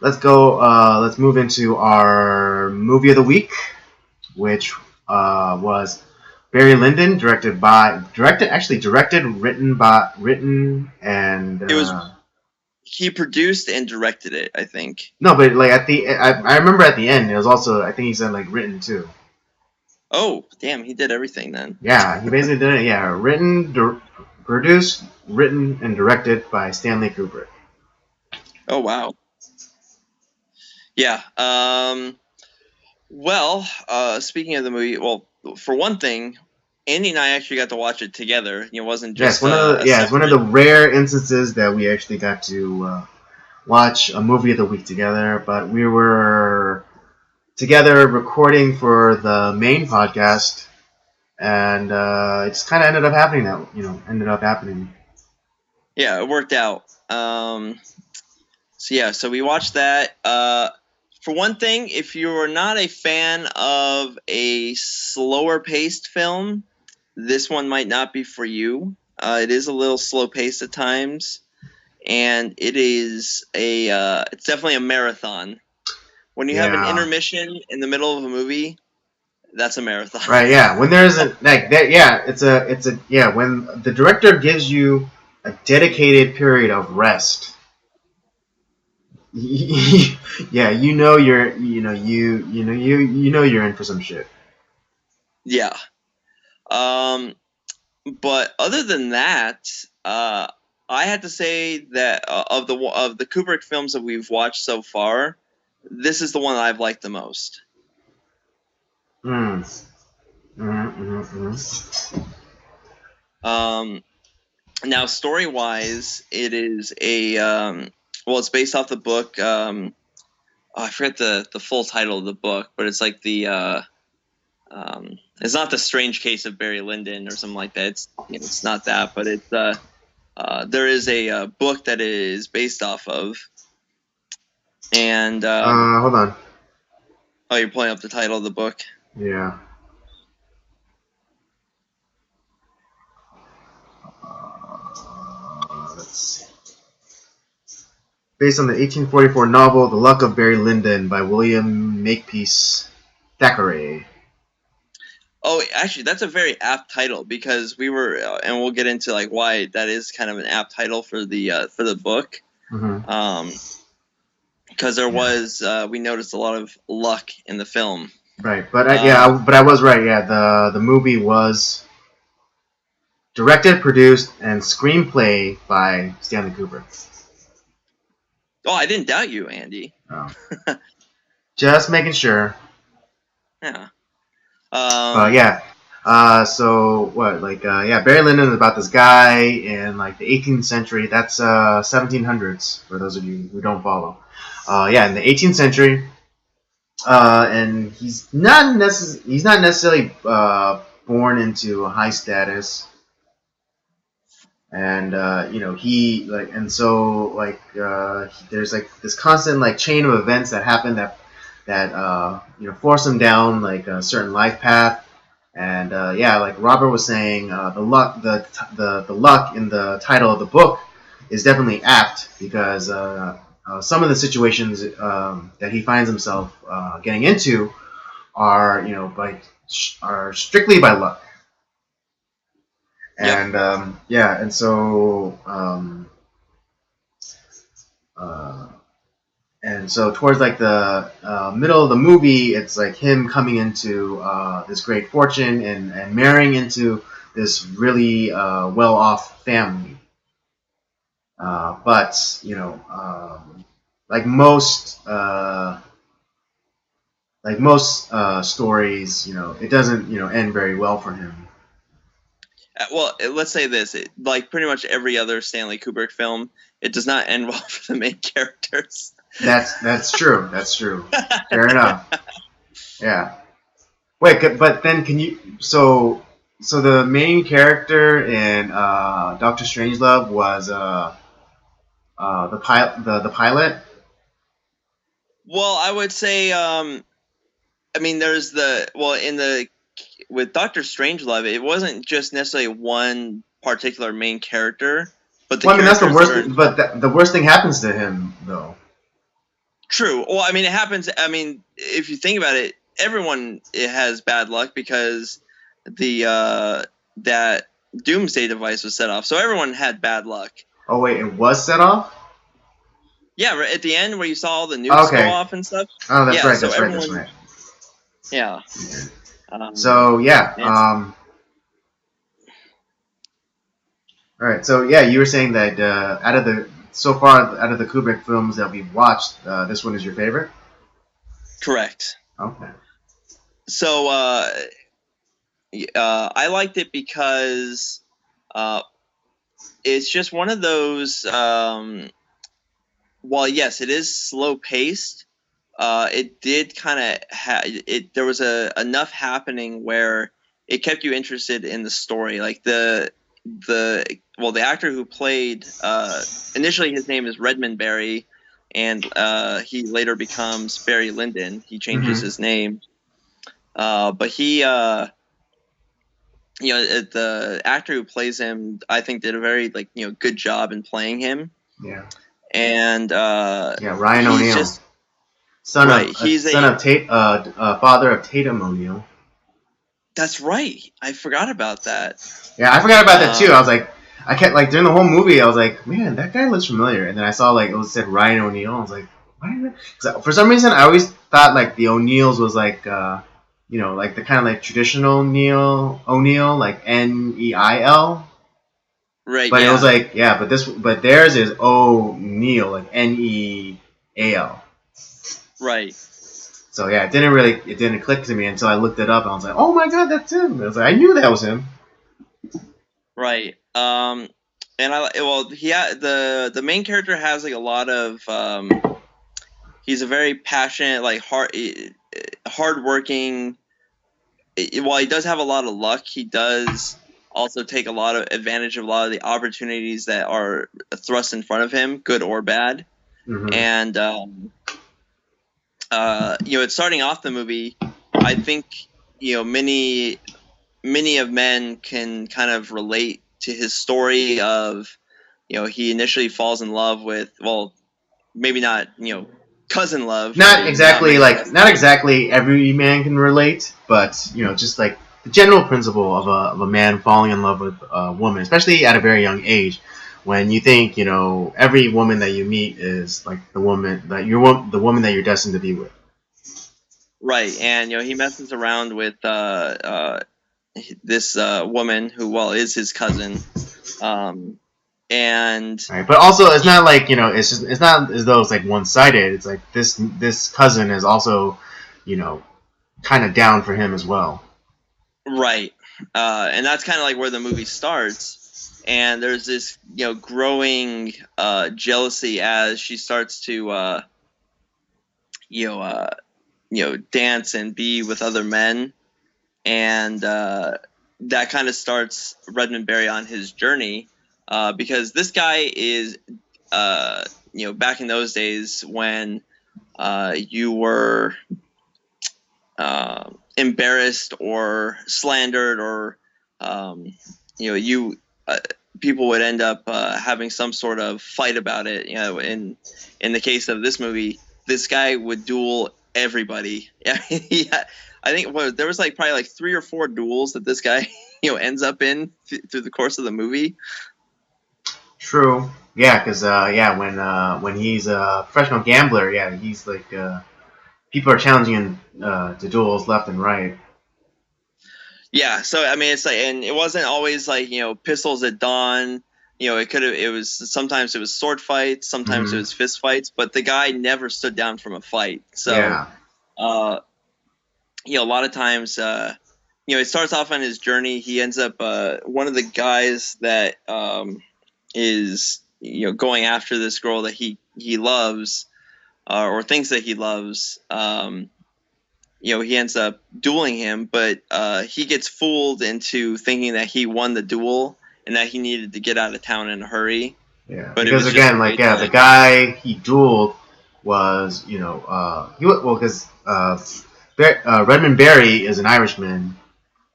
let's go. Let's move into our movie of the week, which was Barry Lyndon, written, and It was he produced and directed it, I think. no, but like I remember at the end it was also, I think he said like written too. Oh, damn, he did everything then. Yeah, he basically did it. Yeah, produced, written, and directed by Stanley Kubrick. Oh, wow. Yeah. Well, speaking of the movie, well, for one thing, Andy and I actually got to watch it together. It wasn't just it's one of the rare instances that we actually got to watch a movie of the week together. But we were together recording for the main podcast, and it just kind of ended up happening. Yeah, it worked out. So we watched that. For one thing, if you're not a fan of a slower paced film, this one might not be for you. It is a little slow paced at times, and it's definitely a marathon. When you have an intermission in the middle of a movie, that's a marathon. Right? Yeah. When there's a like that, when the director gives you a dedicated period of rest. Yeah, you're in for some shit. Yeah. But other than that, I had to say that of the Kubrick films that we've watched so far, this is the one that I've liked the most. Now, story-wise, it is it's based off the book. I forget the full title of the book, but it's like it's not The Strange Case of Barry Lyndon or something like that. It's not that, but it's there is a book that it is based off of. And hold on. Oh, you're pulling up the title of the book? Yeah. Let's see. Based on the 1844 novel The Luck of Barry Lyndon by William Makepeace Thackeray. Oh, actually, that's a very apt title because we were, and we'll get into like why that is kind of an apt title for the book. Mm-hmm. Because there was, we noticed a lot of luck in the film. Right, but I was right. Yeah, the movie was directed, produced, and screenplay by Stanley Kubrick. Oh, I didn't doubt you, Andy. Oh. Just making sure. Yeah. So what? Barry Lyndon is about this guy in like the 18th century. That's 1700s for those of you who don't follow. In the 18th century, and he's not necessarily born into a high status, and there's like this constant like chain of events that happen that force him down like a certain life path. And like Robert was saying, the luck in the title of the book is definitely apt because some of the situations that he finds himself getting into are are strictly by luck. And and so towards like the middle of the movie, it's like him coming into this great fortune and marrying into this really well-off family. But like most stories, it doesn't end very well for him. Well, let's say this: like pretty much every other Stanley Kubrick film, it does not end well for the main characters. That's true. That's true. Fair enough. Yeah. Wait, but then can you? So the main character in Doctor Strangelove was the pilot. Well, I would say, there's with Doctor Strangelove, it wasn't just necessarily one particular main character, but that's the worst. But the worst thing happens to him, though. True. Well, I mean, it happens. I mean, if you think about it, everyone has bad luck because that doomsday device was set off. So everyone had bad luck. Oh wait, it was set off? Yeah, right at the end where you saw all the nukes go off and stuff. Oh, that's yeah, right. So That's everyone, right. That's right. Yeah. So yeah. All right. So yeah, you were saying that out of the Kubrick films that we've watched, this one is your favorite. Correct. Okay. So I liked it because it's just one of those. While yes, it is slow paced, it did kind of there was enough happening where it kept you interested in the story. Like the actor who played initially his name is Redmond Barry, and he later becomes Barry Lyndon. He changes his name, but he. The actor who plays him, I think, did a very good job in playing him. Yeah. And Ryan O'Neal, father of Tatum O'Neal. That's right. I forgot about that. Yeah, I forgot about that too. I was like, I kept during the whole movie, I was like, man, that guy looks familiar. And then I saw it said Ryan O'Neal. I was like, why? For some reason, I always thought the O'Neals was the kind of traditional O'Neal, like Neil. Right. But it was but theirs is O'Neal, like Neal. Right. So yeah, it didn't click to me until I looked it up and I was like, oh my god, that's him. I was like, I knew that was him. Right. And the main character has a lot of he's a very passionate, hardworking. While he does have a lot of luck, he does also take a lot of advantage of a lot of the opportunities that are thrust in front of him, good or bad. And it's starting off the movie. I think many of men can kind of relate to his story of he initially falls in love with, well, maybe not cousin love. Not exactly not exactly every man can relate, but just the general principle of a man falling in love with a woman, especially at a very young age, when you think every woman that you meet is the woman that you're destined to be with. Right, and he messes around with this woman who is his cousin, and right, but also it's not it's not as though it's one-sided. It's this cousin is also kind of down for him as well. Right, and that's kind of where the movie starts, and there's this growing jealousy as she starts to dance and be with other men, and that kind of starts Redmond Barry on his journey, because this guy is back in those days when you were embarrassed or slandered, or people would end up having some sort of fight about it. In the case of this movie, this guy would duel everybody. I think there was probably 3 or 4 duels that this guy ends up in through the course of the movie. True. Yeah, because when he's a professional gambler, he's people are challenging him to duels left and right. Yeah, so I mean, it's and it wasn't always pistols at dawn. Sometimes it was sword fights, sometimes it was fist fights, but the guy never stood down from a fight. So, a lot of times, it starts off on his journey. He ends up one of the guys that is going after this girl that he loves, or thinks that he loves. He ends up dueling him, but he gets fooled into thinking that he won the duel and that he needed to get out of town in a hurry. Yeah, but because again, the guy he dueled was, because Redmond Barry is an Irishman,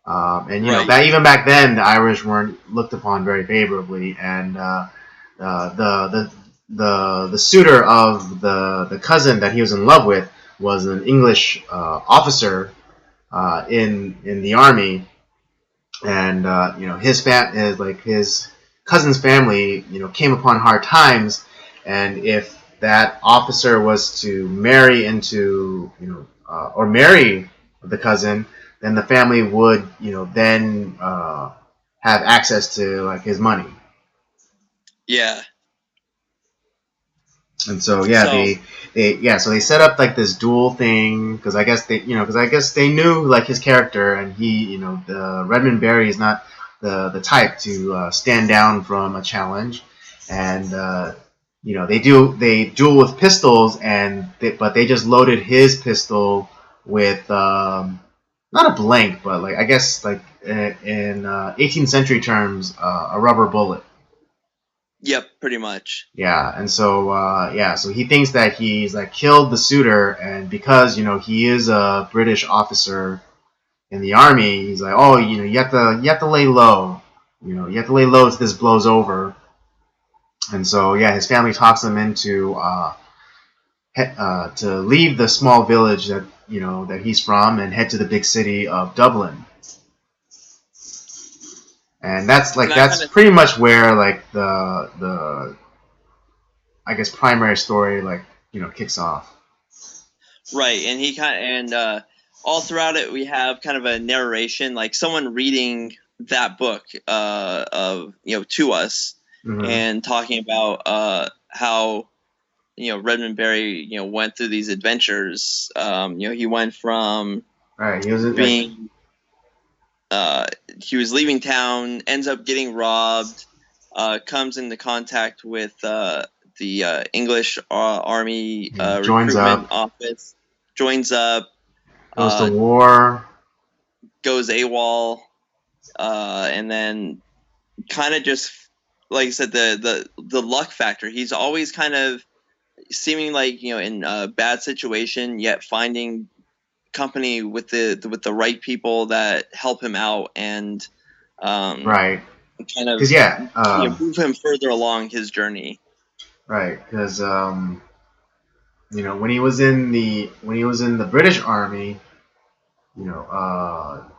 and even back then the Irish weren't looked upon very favorably, and the the suitor of the cousin that he was in love with was an English officer in the army, and his cousin's family came upon hard times, and if that officer was to marry into or marry the cousin, then the family would then have access to like his money. Yeah. And so So so they set up like this duel thing because I guess they knew like his character, and he the Redmond Barry is not the type to stand down from a challenge, and they duel with pistols, but they just loaded his pistol with not a blank, but like I guess like in 18th century terms, a rubber bullet. yep, pretty much. Yeah, and so he thinks that he's like killed the suitor, and because he is a British officer in the army, he's like, oh, you have to lay low, you have to lay low till this blows over. And so his family talks him into to leave the small village that he's from and head to the big city of Dublin. And that's pretty much where like the I guess primary story kicks off. Right, and he all throughout it we have kind of a narration, like someone reading that book of to us, Mm-hmm. and talking about how Redmond Barry went through these adventures. He went from Right, he was leaving town, ends up getting robbed, comes into contact with the English Army recruitment office, joins up, goes to war, goes AWOL, and then kind of just, like I said, the luck factor. He's always kind of seeming like in a bad situation, yet finding company with the right people that help him out and right, kind of move him further along his journey. Right, because when he was in the British Army,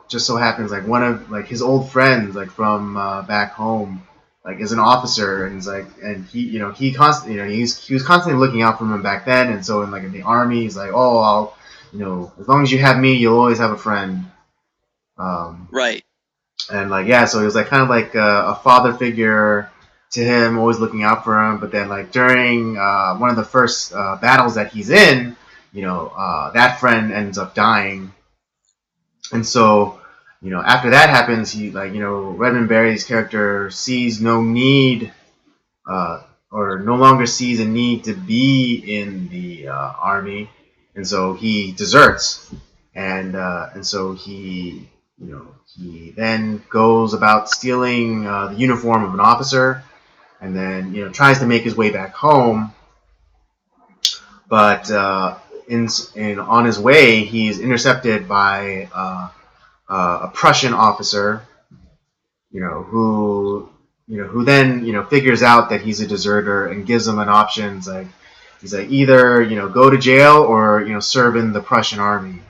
just so happens like one of like his old friends like from back home like is an officer, and he's like, and he constantly he was constantly looking out for him back then, and so in the army he's like, oh, I'll as long as you have me, you'll always have a friend. Right. And so he was like kind of like a father figure to him, always looking out for him. But then during one of the first battles that he's in, that friend ends up dying, and so after that happens, he Redmond Barry's character sees no need or no longer sees a need to be in the army, and so he deserts, and so he he then goes about stealing the uniform of an officer, and then tries to make his way back home, but on his way he's intercepted by a Prussian officer, who then figures out that he's a deserter and gives him an option. He's like either go to jail or serve in the Prussian army,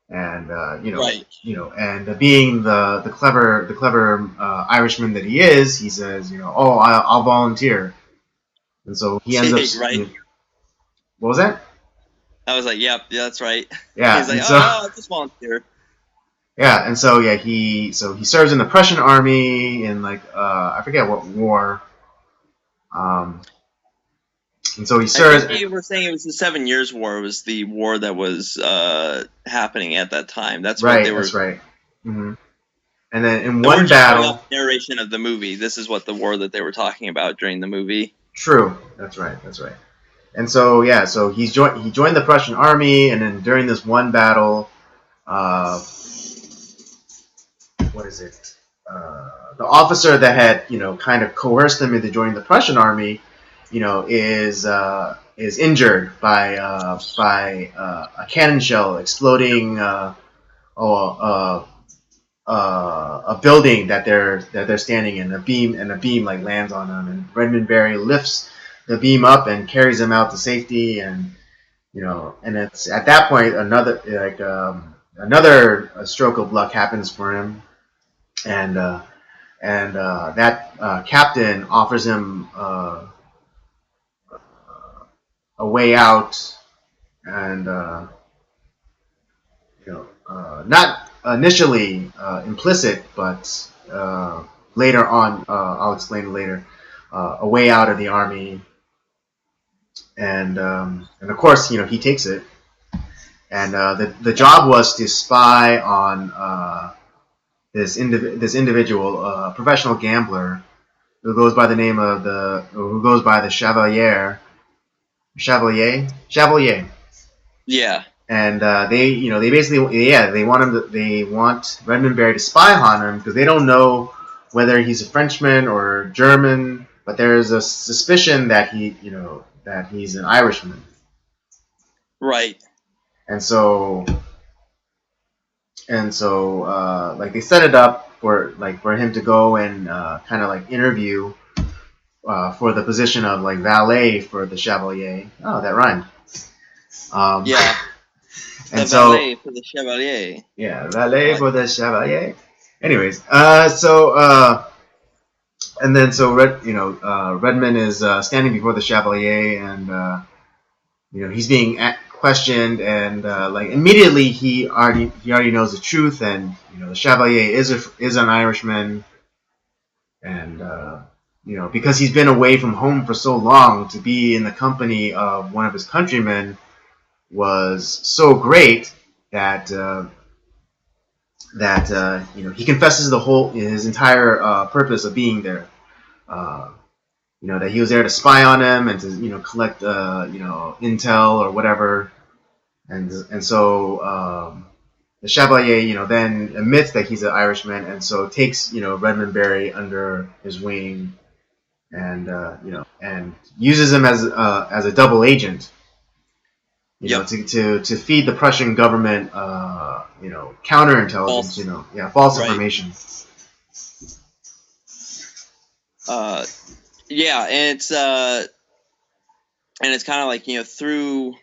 and right. And being the clever Irishman that he is, he says oh, I'll volunteer, and so he ends up right. What was that? I was like, yeah, that's right. Yeah, he's like, I'll just volunteer. Yeah, and so he serves in the Prussian army in I forget what war. And so he serves. I think you were saying it was the 7 Years' War. It was the war that was happening at that time. That's right. What they were. That's right. Mm-hmm. And then in one battle, narration of the movie. This is what the war that they were talking about during the movie. True. That's right. That's right. And so so he joined the Prussian army, and then during this one battle, what is it? The officer that had kind of coerced him into joining the Prussian army, is injured by a cannon shell exploding a building that they're standing in. A beam lands on him, and Redmond Barry lifts the beam up and carries him out to safety, and and it's at that point another stroke of luck happens for him, and that captain offers him a way out, and not initially implicit, but later on, I'll explain later, a way out of the army, and of course, he takes it, and the job was to spy on this individual, professional gambler, who goes by the Chevalier. Yeah. And they basically, they want Redmond Barry to spy on him because they don't know whether he's a Frenchman or German, but there's a suspicion that he's an Irishman. Right. And so like they set it up for him to go and kind of like interview for the position of like valet for the Chevalier. Oh, that rhymed. Yeah. And the valet for the Chevalier. Yeah, valet for the Chevalier. Anyways, and then Redmond is standing before the Chevalier, and he's being questioned, and like immediately he already knows the truth, and the Chevalier is an Irishman, and because he's been away from home for so long, to be in the company of one of his countrymen was so great that he confesses his entire purpose of being there. That he was there to spy on him and to collect intel or whatever, and so the Chevalier then admits that he's an Irishman, and so takes Redmond Barry under his wing, and and uses him as a double agent. To feed the Prussian government, counterintelligence, false information. Yeah, and it's kind of like through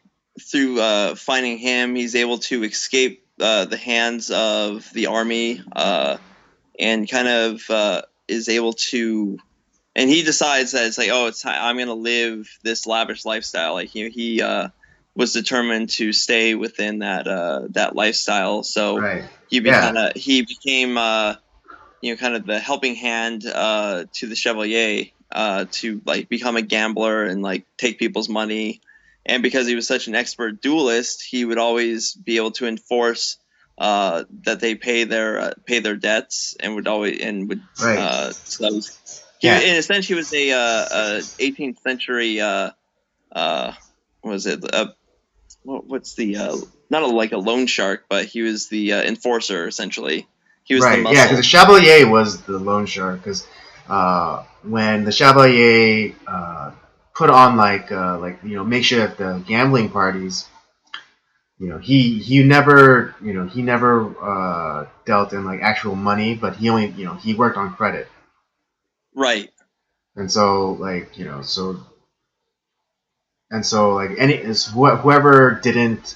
finding him, he's able to escape the hands of the army, and kind of is able to, and he decides that it's like, I'm gonna live this lavish lifestyle. Like he was determined to stay within that lifestyle. So right. he became kind of the helping hand to the Chevalier to like become a gambler and like take people's money. And because he was such an expert duelist, he would always be able to enforce that they pay their debts, and would right. So that was, in a sense, he was a 18th century what's the not like a loan shark, but he was the enforcer essentially. He was the muscle. Yeah, because the Chevalier was the loan shark. Because when the Chevalier put on makeshift gambling parties, he never dealt in like actual money, but he only he worked on credit. Right. And so whoever didn't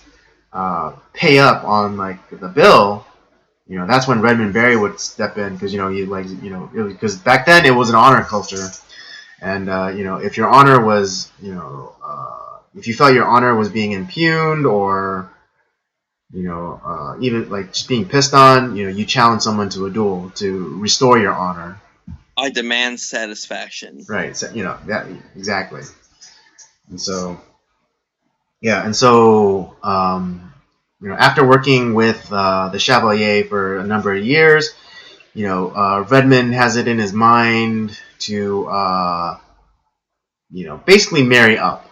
pay up on like the bill, that's when Redmond Barry would step in, because because back then it was an honor culture, and if your honor was if you felt your honor was being impugned, or even like just being pissed on, you challenge someone to a duel to restore your honor. I demand satisfaction. Right. So, that exactly. And so after working with the Chevalier for a number of years, Redmond has it in his mind to basically marry up.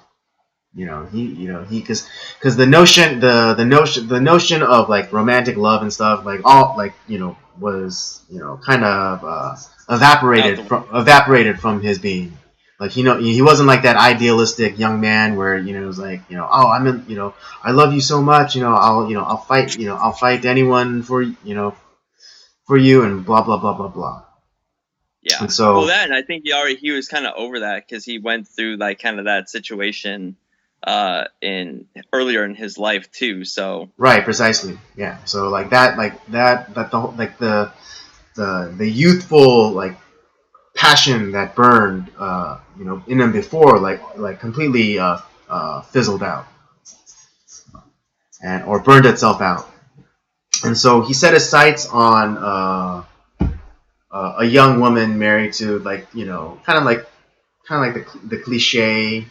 Because the notion of like romantic love and stuff, like all like was kind of evaporated from his being. Like he wasn't like that idealistic young man where it was like I'm in, I love you so much, I'll fight anyone for you and blah blah blah blah blah. Yeah. And Well, so, that, and I think he was kind of over that because he went through like kind of that situation in earlier in his life too. So right, precisely, yeah. So that the youthful like passion that burned, in him before, like completely fizzled out, and or burned itself out. And so he set his sights on a young woman married to, like, the cliche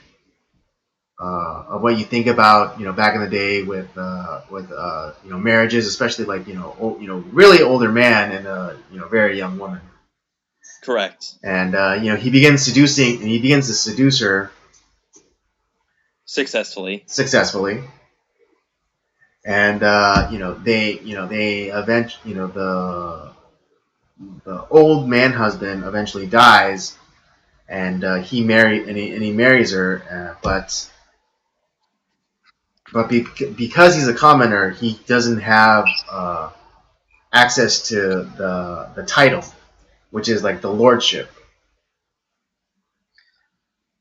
of what you think about, back in the day with marriages, especially like, really older man and a, very young woman. correct. And he begins to seduce her Successfully. successfully. And they the old man husband eventually dies, and he marries her, because he's a commoner, he doesn't have access to the title, which is like the lordship,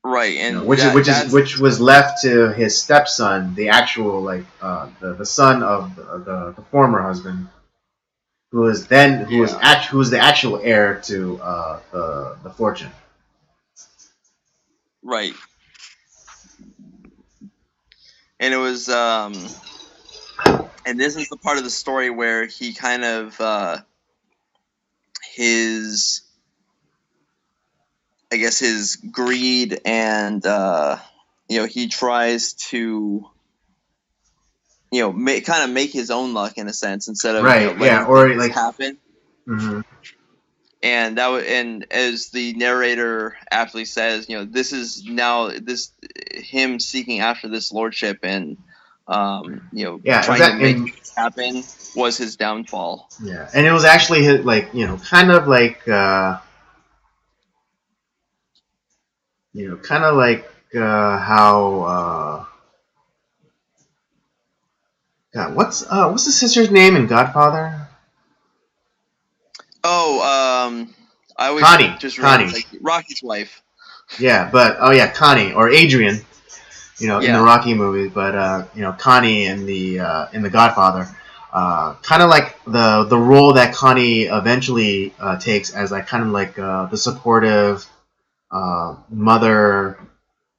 Right, and which was left to his stepson, the actual, like, the son of the former husband, who was the actual heir to the fortune. right. And it was and this is the part of the story where he kind of his his greed and he tries to make his own luck in a sense instead of Right, yeah, letting or things like, happen. mhm. And as the narrator aptly says, this is now this him seeking after this lordship and Yeah, trying to make things happen was his downfall. yeah, and it was actually his, like, kind of like, how, God, what's the sister's name in Godfather? Oh, I always Connie. just remember Connie. like Rocky's wife. Yeah, but oh yeah, Connie or Adrian. In the Yeah. Rocky movies, but Connie in the Godfather. Kind of like the role that Connie eventually takes as, like, kind of like the supportive mother,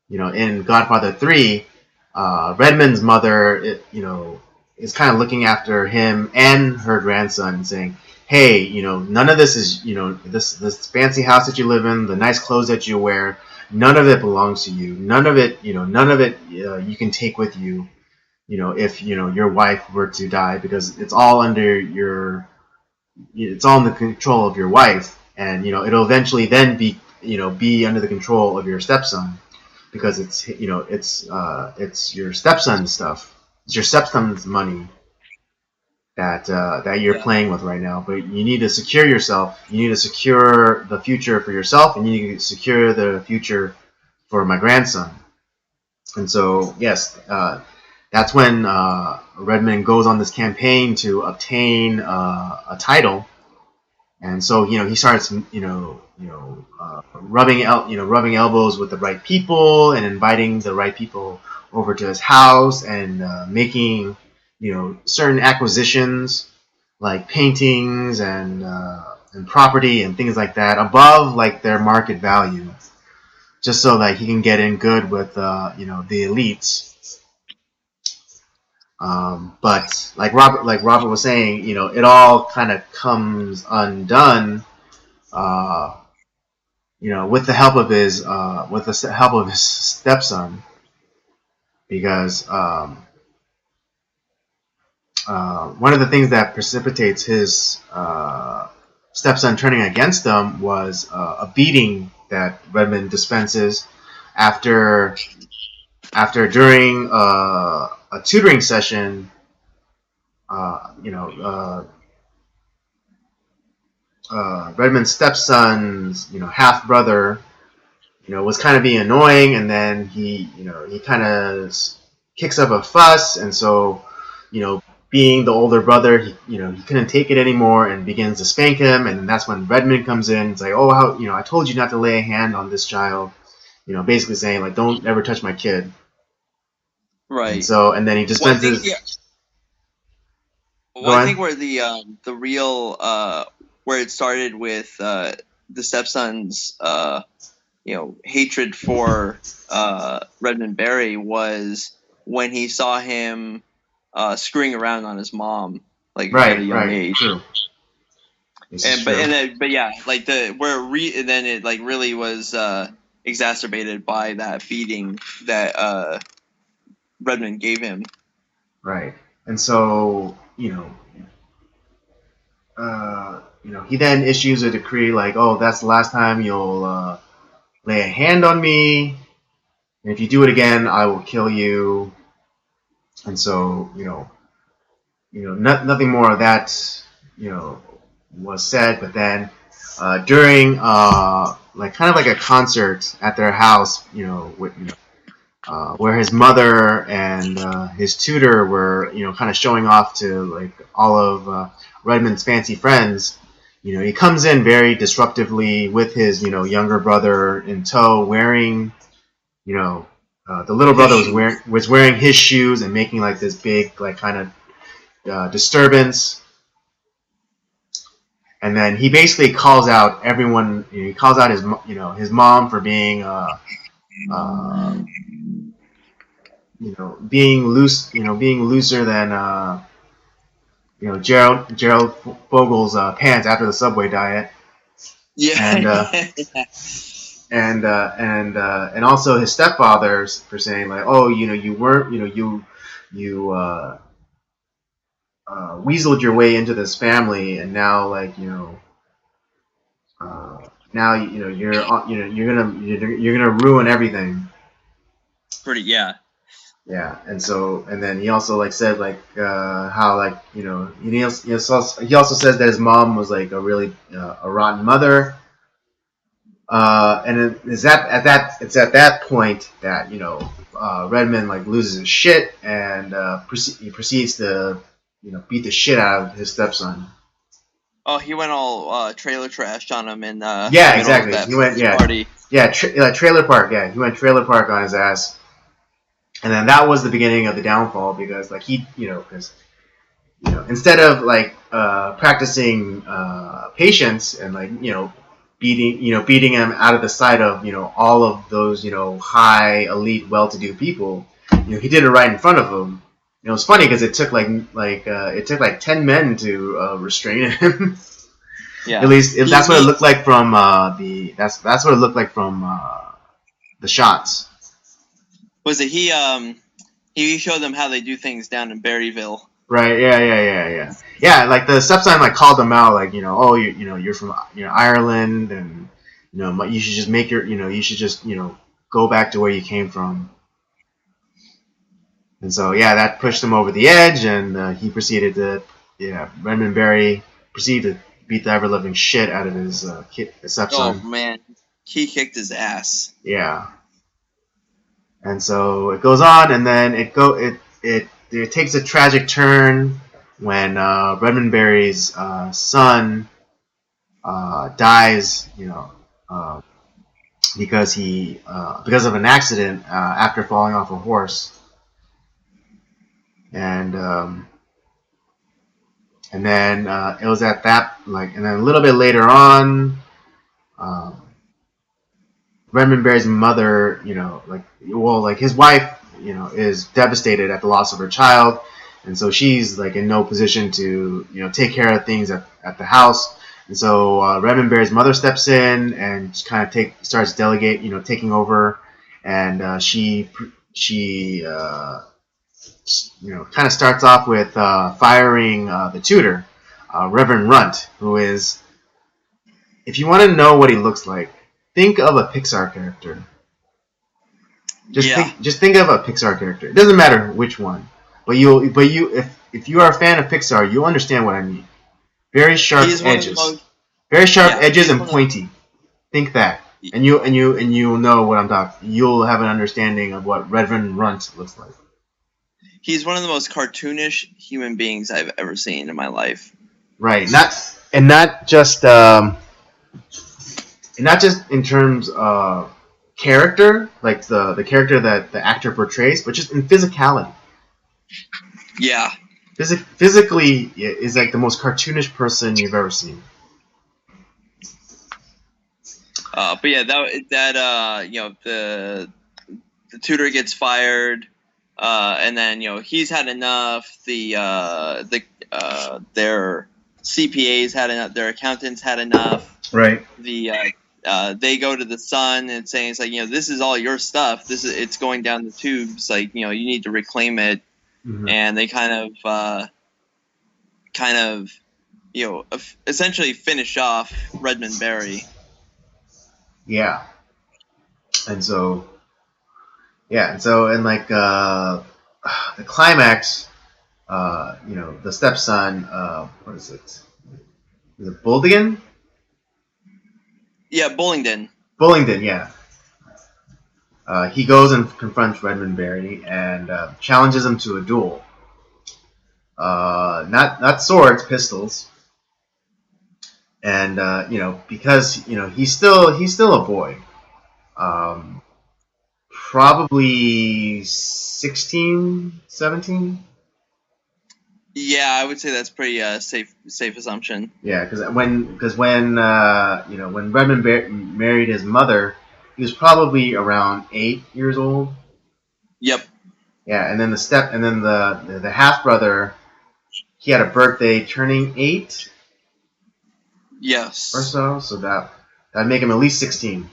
in Godfather 3. Redmond's mother, is kind of looking after him and her grandson, and saying, "Hey, none of this is, this fancy house that you live in, the nice clothes that you wear, none of it belongs to you. None of it you can take with you. If your wife were to die, because it's all in the control of your wife, and it'll eventually then be under the control of your stepson, because it's your stepson's stuff. It's your stepson's money that you're Yeah. playing with right now. But you need to secure yourself. You need to secure the future for yourself, and you need to secure the future for my grandson." And so, yes, that's when Redmond goes on this campaign to obtain a title. And so, he starts, rubbing elbows with the right people, and inviting the right people over to his house, and making, certain acquisitions, like paintings and property and things like that, above, like, their market value, just so that he can get in good with the elites. But like Robert was saying, it all kind of comes undone, uh, with the help of his stepson, because one of the things that precipitates his stepson turning against him was a beating that Redmond dispenses after during a tutoring uh, you know, Redmond's stepson's, half brother, was kind of being annoying, and then he kind of kicks up a fuss, and so, being the older brother, he couldn't take it anymore and begins to spank him. And that's when Redmond comes in. It's like, oh, how I told you not to lay a hand on this child. Basically saying like, don't ever touch my kid. Right. And then he dispenses. I think where the real where it started with the stepson's hatred for Redmond Barry was when he saw him screwing around on his mom at a young age. True. But yeah, like then it like really was exacerbated by that beating that Redmond gave him. Right. And so, he then issues a decree like, oh, that's the last time you'll lay a hand on me. And if you do it again, I will kill you. And so, nothing more of that, was said. But then during kind of like a concert at their house, where his mother and his tutor were, kind of showing off to like all of Redmond's fancy friends. He comes in very disruptively with his, younger brother in tow, wearing, the little brother was wearing his shoes and making like this big, like kind of disturbance. And then he basically calls out everyone. He calls out his mom for being being looser than Gerald Fogel's pants after the Subway diet. Yeah. And also his stepfathers for saying like, oh, you weren't, you weaseled your way into this family, and now like now you're gonna ruin everything. Pretty, yeah. Yeah, and then he also like said like how like he also says that his mom was like a really a rotten mother, and it's at that point that Redmond like loses his shit and he proceeds to beat the shit out of his stepson. Oh, he went all trailer trash on him in yeah, exactly. He went party. Trailer park. Yeah, he went trailer park on his ass. And then that was the beginning of the downfall because, like, because instead of like practicing patience and like beating him out of the sight of all of those high elite well-to-do people, he did it right in front of him. It's funny because it took like 10 men to restrain him. Yeah. At least that's what it looked like from that's what it looked like from the shots. Was it he showed them how they do things down in Berryville? Right. Yeah. Yeah. Like the stepson like called them out, like oh you're from Ireland, and you should just make your you should just go back to where you came from. And so that pushed him over the edge, and he proceeded to Redmond Barry proceeded to beat the ever living shit out of his stepson. Oh man, he kicked his ass. Yeah. And so it goes on, and then it takes a tragic turn when Redmond Barry's son dies, because of an accident after falling off a horse, and then it was at that and then a little bit later on. Redmond Barry's mother, his wife, is devastated at the loss of her child, and so she's like in no position to, take care of things at the house, and so Redmond Barry's mother steps in and kind of starts taking over, and she kind of starts off with firing the tutor, Reverend Runt, who is, if you want to know what he looks like, think of a Pixar character. Just think of a Pixar character. It doesn't matter which one, but if you are a fan of Pixar, you'll understand what I mean. Very sharp edges, and pointy. Think that, and you'll know what I'm talking. You'll have an understanding of what Reverend Runt looks like. he's one of the most cartoonish human beings I've ever seen in my life. Right. Not just in terms of character, like the character that the actor portrays, but just in physicality. Yeah. Physically is like the most cartoonish person you've ever seen. But yeah, that you know, the tutor gets fired, and then, you know, he's had enough. Their CPAs had enough. Their accountants had enough. Right. They go to the son and saying, it's like, you know, this is all your stuff. It's going down the tubes. Like, you know, you need to reclaim it. Mm-hmm. And they kind of, you know, essentially finish off Redmond Barry. Yeah. And so like the climax, you know, the stepson, what is it? Is it Bullingdon? Yeah, Bullingdon. Bullingdon, yeah. He goes and confronts Redmond Barry and challenges him to a duel. Not swords, pistols. And you know, because you know he's still a boy, probably 16, 17. Yeah, I would say that's pretty safe assumption. Yeah, because when you know, when Redmond married his mother, he was probably around 8 years old. Yep. Yeah, and then the half brother, he had a birthday turning 8. Yes. Or so that'd make him at least 16.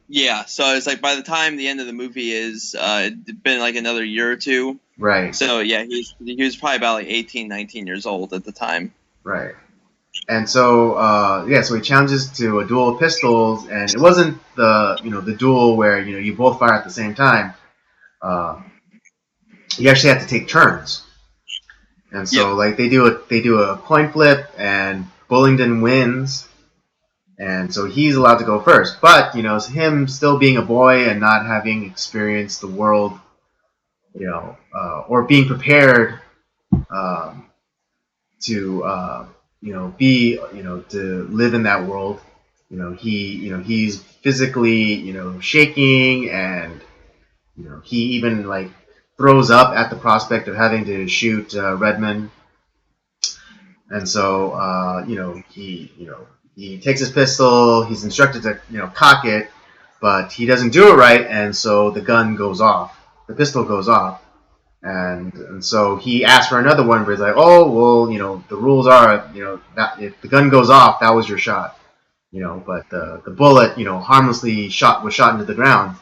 Yeah, so it's like by the time the end of the movie is, it'd been like another year or two. Right. So yeah, he was probably about like 18, 19 years old at the time. Right. And so so he challenges to a duel of pistols, and it wasn't the duel where you both fire at the same time. You actually have to take turns, and so like they do a coin flip, and Bullingdon wins, and so he's allowed to go first. But him still being a boy and not having experienced the world, or being prepared to be to live in that world. He's physically shaking, and he even like throws up at the prospect of having to shoot Redmond. And so he takes his pistol. He's instructed to cock it, but he doesn't do it right, and so the gun goes off. The pistol goes off. And so he asked for another one, but he's like, oh, well, the rules are, that if the gun goes off, that was your shot. But the bullet, harmlessly was shot into the ground.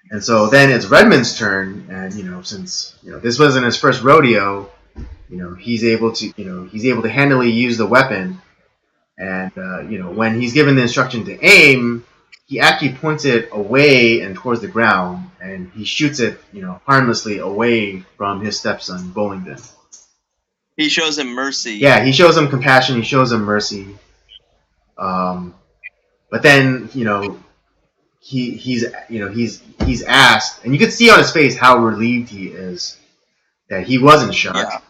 And so then it's Redmond's turn, and, since, this wasn't his first rodeo, he's able to handily use the weapon. And, when he's given the instruction to aim, he actually points it away and towards the ground, and he shoots it, harmlessly away from his stepson, Bullingdon. He shows him mercy. Yeah, he shows him compassion. He shows him mercy. But then, he's asked, and you can see on his face how relieved he is that he wasn't shot. Yeah.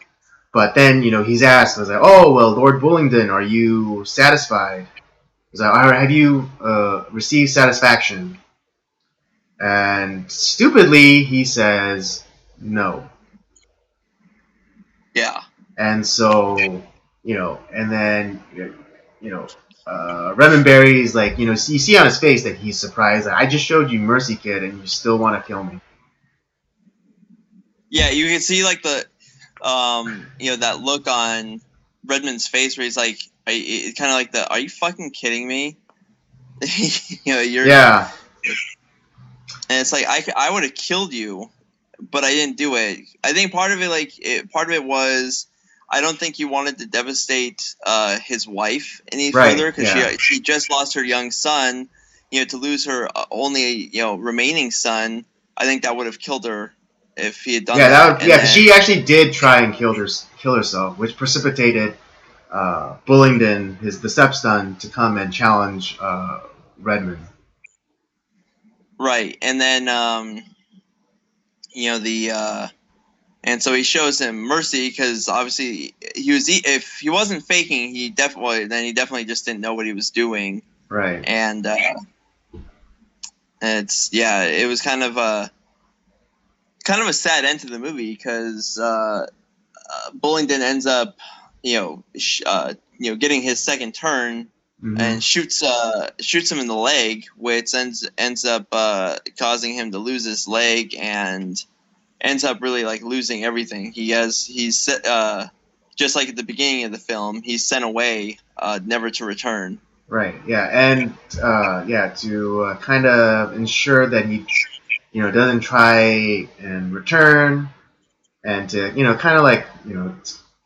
But then, he's asked, I was like, oh, well, Lord Bullingdon, are you satisfied? He's like, have you received satisfaction? And stupidly, he says, no. Yeah. And so, and then, Redmond Barry's like, you see on his face that he's surprised. Like, I just showed you mercy, kid, and you still want to kill me. Yeah, you can see like the, that look on Redmond's face where he's like, kind of like are you fucking kidding me? Yeah. And it's like, I would have killed you, but I didn't do it. I think part of it was, I don't think you wanted to devastate his wife any further, because she just lost her young son. To lose her only remaining son, I think that would have killed her if he had done that. Because she actually did try and kill herself, which precipitated Bullingdon, the stepson, to come and challenge Redmond. Right, and then the and so he shows him mercy because obviously if he wasn't faking, he definitely just didn't know what he was doing. Right. And it was kind of a sad end to the movie because Bullingdon ends up getting his second turn. Mm-hmm. And shoots him in the leg, which ends up causing him to lose his leg and ends up really like losing everything. He's just like at the beginning of the film, he's sent away, never to return. Right. Yeah, and to kind of ensure that he, doesn't try and return, and to kind of like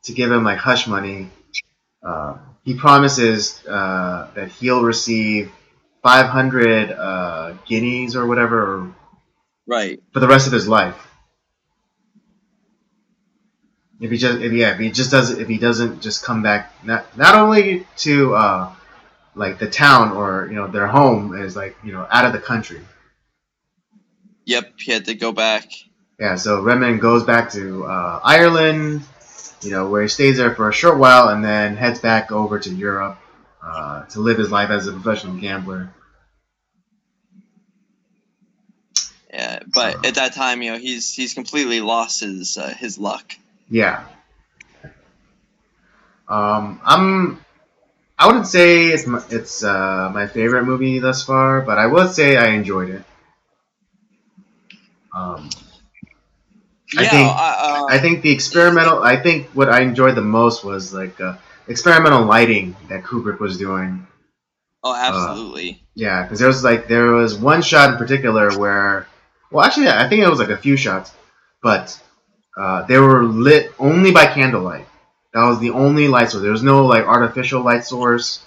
to give him like hush money. He promises that he'll receive 500 guineas or whatever, right, for the rest of his life. If he doesn't just come back, not only to like the town or their home, is like out of the country. Yep, he had to go back. Yeah, so Redmond goes back to Ireland, where he stays there for a short while and then heads back over to Europe to live his life as a professional gambler. Yeah, but at that time, he's completely lost his luck. Yeah. I wouldn't say it's my favorite movie thus far, but I would say I enjoyed it. I think the experimental. I think what I enjoyed the most was like experimental lighting that Kubrick was doing. Oh, absolutely. Yeah, because there was one shot in particular where, well, actually, I think it was like a few shots, but they were lit only by candlelight. That was the only light source. There was no like artificial light source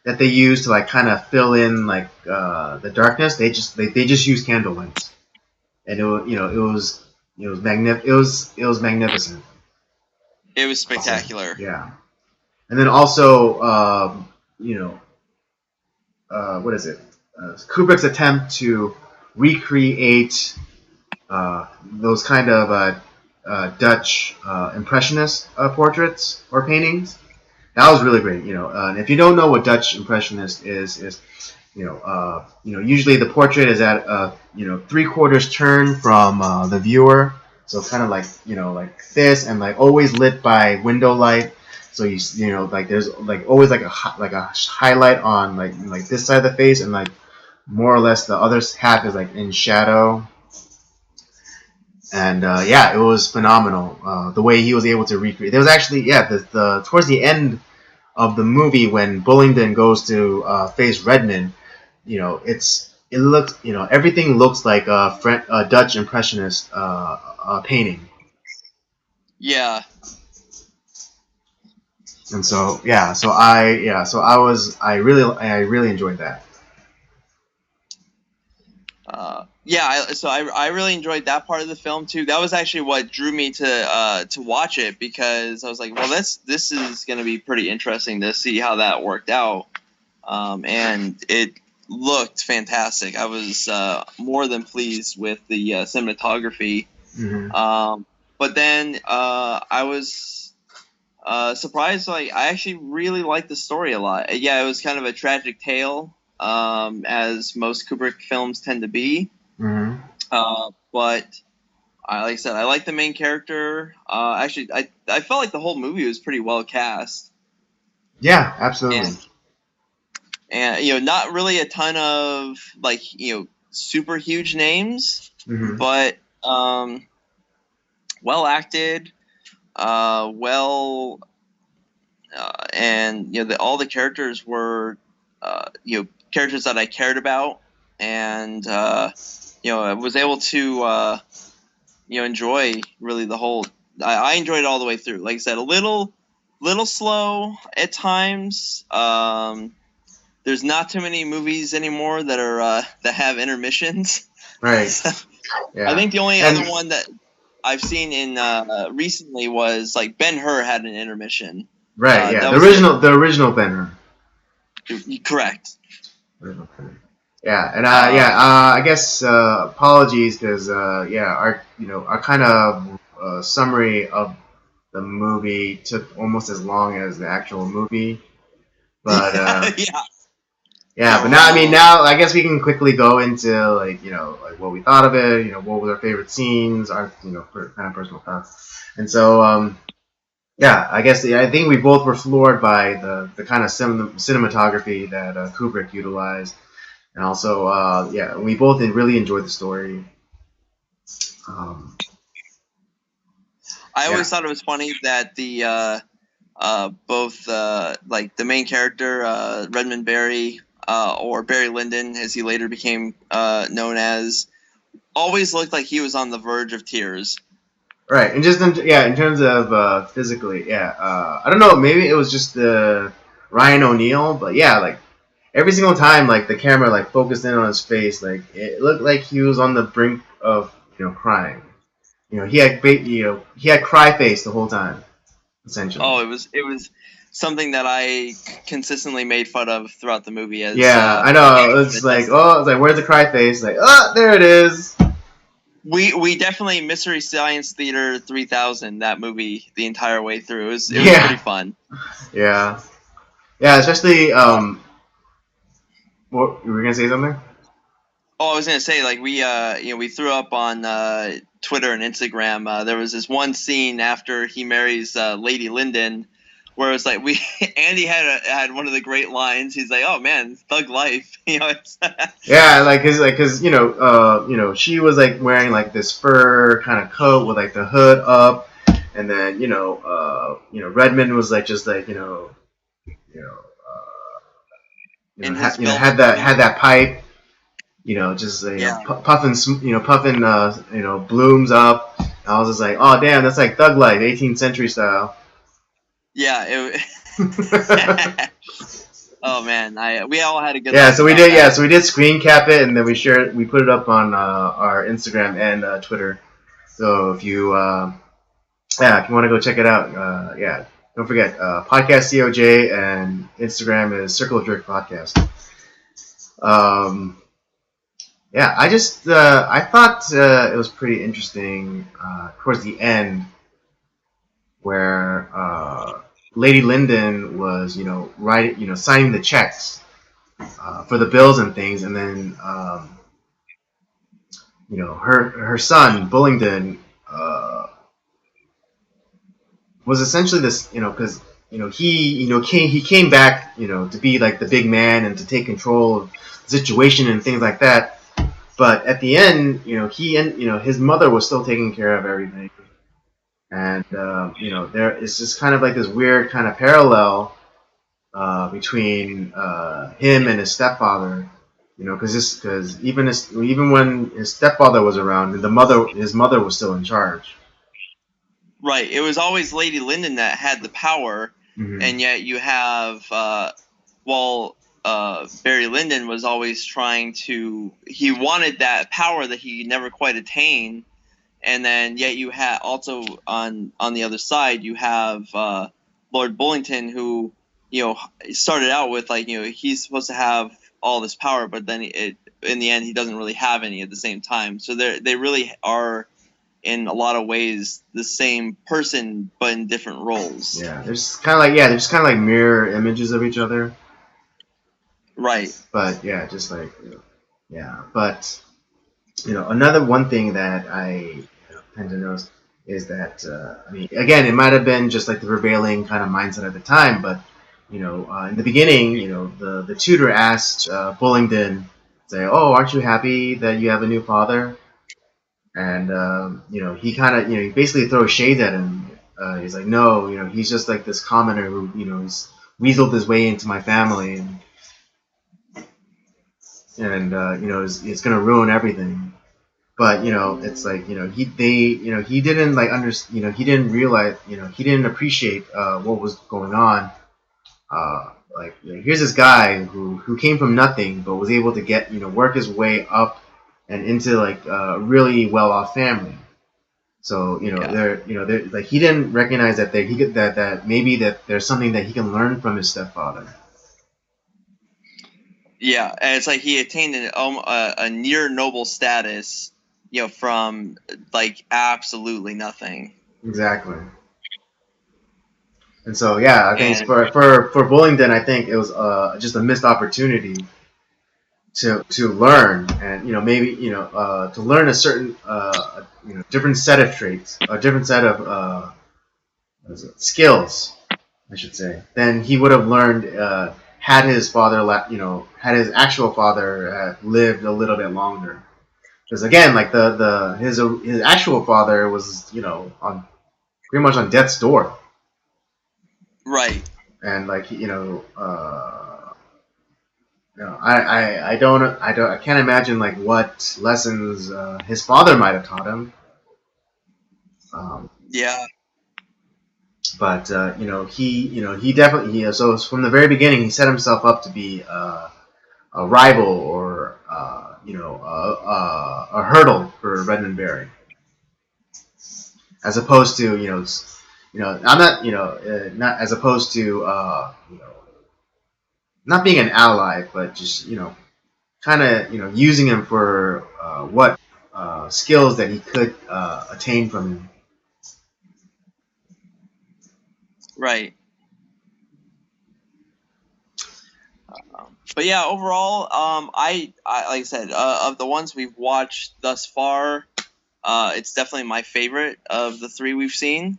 that they used to like kind of fill in like the darkness. They just used candlelight, and it was magnificent. It was spectacular. Yeah, and then also what is it? Kubrick's attempt to recreate those kind of Dutch impressionist portraits or paintings. That was really great. And if you don't know what Dutch impressionist is usually the portrait is at 3/4 turn from the viewer, so kind of like like this, and like always lit by window light. So like there's like always like a highlight on like this side of the face, and like more or less the other half is like in shadow. And it was phenomenal the way he was able to recreate. There was actually the towards the end of the movie when Bullingdon goes to face Redmond, everything looks like a Dutch impressionist painting. Yeah. And I really enjoyed that. I really enjoyed that part of the film too. That was actually what drew me to watch it, because I was like, well, this is going to be pretty interesting to see how that worked out, and it looked fantastic. I was more than pleased with the cinematography. Mm-hmm. But then I was surprised. Like, I actually really liked the story a lot. Yeah, it was kind of a tragic tale, as most Kubrick films tend to be. Mm-hmm. But like I said, I like the main character. Actually, I felt like the whole movie was pretty well cast. Yeah, absolutely. And not really a ton of like super huge names, mm-hmm. but well acted, and all the characters were characters that I cared about, and I was able to enjoy really the whole. I enjoyed it all the way through. Like I said, a little slow at times. There's not too many movies anymore that are that have intermissions. Right. Yeah. I think the only other one that I've seen in recently was like Ben-Hur had an intermission. Right. The original Ben-Hur. Correct. Okay. Yeah, and Um, I guess apologies because our kind of summary of the movie took almost as long as the actual movie, but yeah, yeah, yeah, but now I mean um, now I guess we can quickly go into like like what we thought of it, what were our favorite scenes, our kind of personal thoughts, and so yeah, I guess I think we both were floored by the kind of cinematography that Kubrick utilized. And also, yeah, we both really enjoyed the story. Um, I yeah, always thought it was funny that the both like the main character Redmond Barry or Barry Lyndon, as he later became known as, always looked like he was on the verge of tears. right. And just in terms of physically, yeah, I don't know. Maybe it was just the Ryan O'Neal, but yeah, like every single time, like the camera like focused in on his face, like it looked like he was on the brink of crying. He had cry face the whole time, essentially. Oh, it was something that I consistently made fun of throughout the movie, as Yeah, I Andy know. can It's like, attest to. oh, it's like, where's the cry face? Like, oh, there it is. We definitely Mystery Science Theater 3000 that movie the entire way through. It was pretty Yeah, fun. yeah, yeah. Especially, Uh, what you were gonna say something? Oh, I was gonna say, like, we threw up on Twitter and Instagram. There was this one scene after he marries Lady Lyndon, where it was like we Andy had one of the great lines. He's like, "Oh man, thug life," It's, Yeah, cause she was like wearing like this fur kind of coat with like the hood up, and then Redmond was like just like you know in his had velvet suit. that pipe, just Yeah, puffing puffing blooms up. I was just like, oh damn, that's like thug life, 18th century style. yeah. Oh man, I we all had a good Yeah, laugh so we about did. Yeah, that. so we did screen cap it, and then we put it up on our Instagram and Twitter. So if you want to go check it out, yeah, don't forget podcast COJ and Instagram is Circle of Jerk Podcast. Um, yeah, I thought it was pretty interesting towards the end where Lady Lyndon was writing signing the checks for the bills and things, and then her son Bullingdon was essentially this because he came back to be like the big man and to take control of the situation and things like that. But at the end, his mother was still taking care of everything, and there is just kind of like this weird kind of parallel between him and his stepfather. Because even when his stepfather was around, his mother was still in charge. Right. It was always Lady Lyndon that had the power, Mm-hmm. and yet you have well, Barry Lyndon was always trying to. He wanted that power that he never quite attained, and then yet you have also on the other side you have Lord Bullington, who started out with, like, he's supposed to have all this power, but then in the end he doesn't really have any at the same time. So they really are in a lot of ways the same person but in different roles. Yeah, they're just kind of like mirror images of each other. Right. But yeah, just like yeah. But another one thing that I tend to notice is that I mean, again, it might have been just like the prevailing kind of mindset at the time, but in the beginning, the tutor asked Bullingdon, say, "Oh, aren't you happy that you have a new father?" And he kind of he basically throws shade at him. He's like, "No, he's just like this commoner who he's weaseled his way into my family, and it's gonna ruin everything." But it's like he didn't like he didn't realize he didn't appreciate what was going on. Like here's this guy who came from nothing but was able to get work his way up and into like a really well off family. So Yeah. there like he didn't recognize that he could that maybe that there's something that he can learn from his stepfather. Yeah, and it's like he attained a near noble status, from like absolutely nothing. Exactly. And so, yeah, I think And for Bullingdon, I think it was just a missed opportunity to learn, and maybe to learn a certain different set of traits, a different set of skills, I should say, than he would have learned had his father, had his actual father lived a little bit longer. Because again, like his actual father was on pretty much on death's door. right. And like I can't imagine like what lessons his father might have taught him. Yeah. But he definitely so from the very beginning he set himself up to be a rival or a hurdle for Redmond Barry, as opposed to I'm not not as opposed to not being an ally, but just kind of using him for what skills that he could attain from him. Right. But yeah, overall, I like I said, of the ones we've watched thus far, it's definitely my favorite of the three we've seen.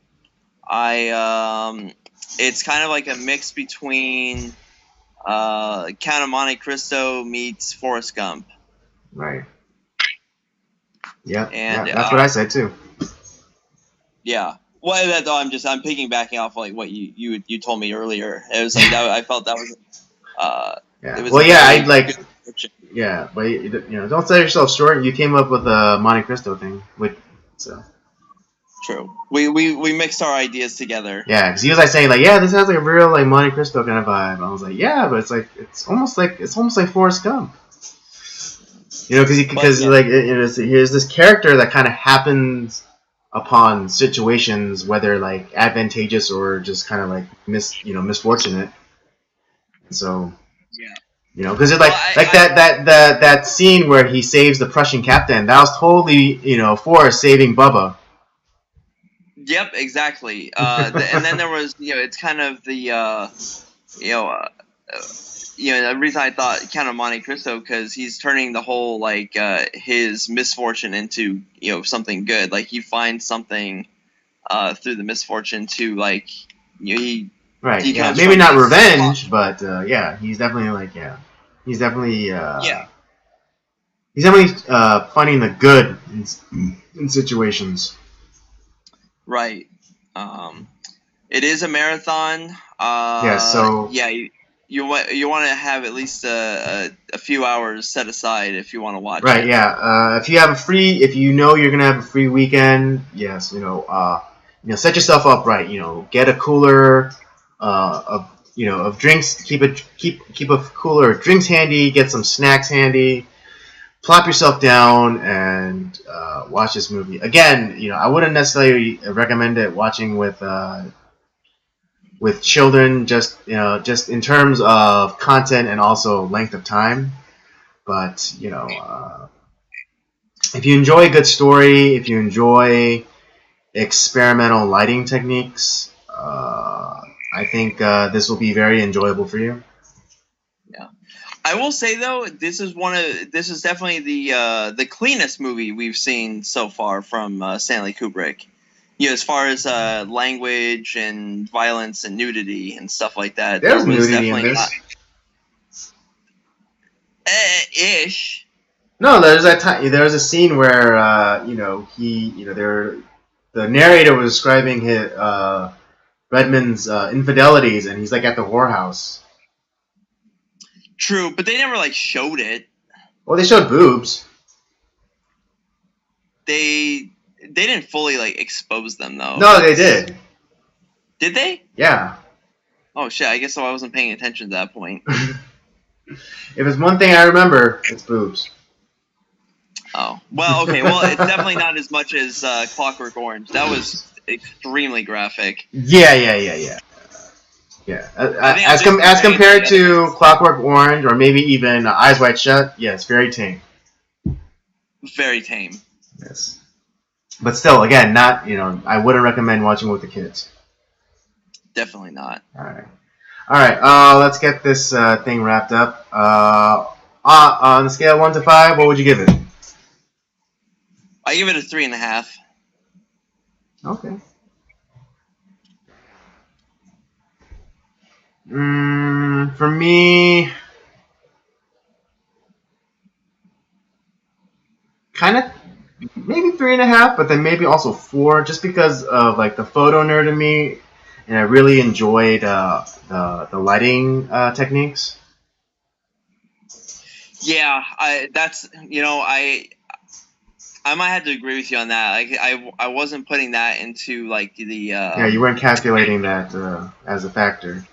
It's kind of like a mix between Count of Monte Cristo meets Forrest Gump. Right. Yeah. And yeah, that's what I said too. Yeah. Well, I'm piggybacking off like what you told me earlier. It was like that, I felt that was. Yeah. It was well, yeah, very I'd like. good description. Yeah, but don't sell yourself short. You came up with a Monte Cristo thing, so. True. We mixed our ideas together. Yeah, because he was like saying like, yeah, this has like a real like Monte Cristo kind of vibe. I was like, yeah, but it's almost like Forrest Gump. Because like here's this character that kind of happens upon situations, whether like advantageous or just kind of like misfortunate. So Yeah. Because it's like that scene where he saves the Prussian captain. That was totally Forrest saving Bubba. Yep, exactly. And then there was it's kind of the the reason I thought Count of Monte Cristo, because he's turning the whole like his misfortune into something good. Like he finds something through the misfortune to like he. Right. Yeah. Maybe not revenge, but yeah, he's definitely he's definitely finding the good in situations. Right. It is a marathon. So yeah, you want to have at least a few hours set aside if you want to watch. Right. It. Yeah. If you know you're gonna have a free weekend, yes. Set yourself up right. Get a cooler of drinks. Keep a cooler of drinks handy. Get some snacks handy. Plop yourself down and watch this movie. Again, I wouldn't necessarily recommend it watching with children, just in terms of content and also length of time. But if you enjoy a good story, if you enjoy experimental lighting techniques, I think this will be very enjoyable for you. Yeah. I will say though, this is definitely the cleanest movie we've seen so far from Stanley Kubrick. As far as language and violence and nudity and stuff like that. There's nudity in this. Ish. No, there's a scene where the narrator was describing his Redmond's infidelities, and he's like at the whorehouse. True, but they never like showed it. Well, they showed boobs. They didn't fully like expose them though. No, they did. Did they? Yeah. Oh shit! I guess so. I wasn't paying attention to that point. If it's one thing I remember, it's boobs. Oh well, okay. Well, it's definitely not as much as Clockwork Orange. That was extremely graphic. Yeah. Yeah, I think I'm just as comparing compared to the other to ones. Clockwork Orange or maybe even Eyes Wide Shut, yes, very tame. Very tame. Yes, but still, again, not I wouldn't recommend watching with the kids. Definitely not. All right. Let's get this thing wrapped up. On the scale of 1 to 5, what would you give it? I give it a 3.5. Okay. For me, kind of maybe 3.5, but then maybe also 4, just because of like the photo nerd in me, and I really enjoyed the lighting techniques. Yeah, I might have to agree with you on that. Like I wasn't putting that into like the Yeah, you weren't calculating that as a factor.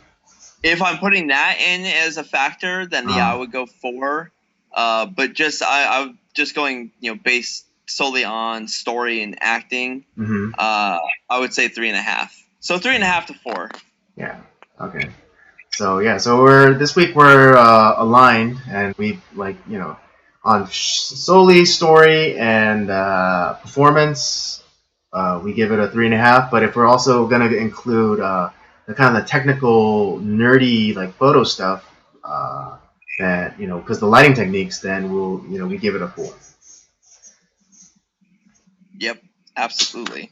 if I'm putting that in as a factor, then yeah, I would go 4. But I'm just going based solely on story and acting. Mm-hmm. I would say 3.5. So 3.5 to 4. Yeah. Okay. So yeah, so this week we're aligned, and we on solely story and performance, we give it a 3.5. But if we're also gonna include the kind of the technical nerdy like photo stuff, that because the lighting techniques, then we give it a 4. Yep, absolutely.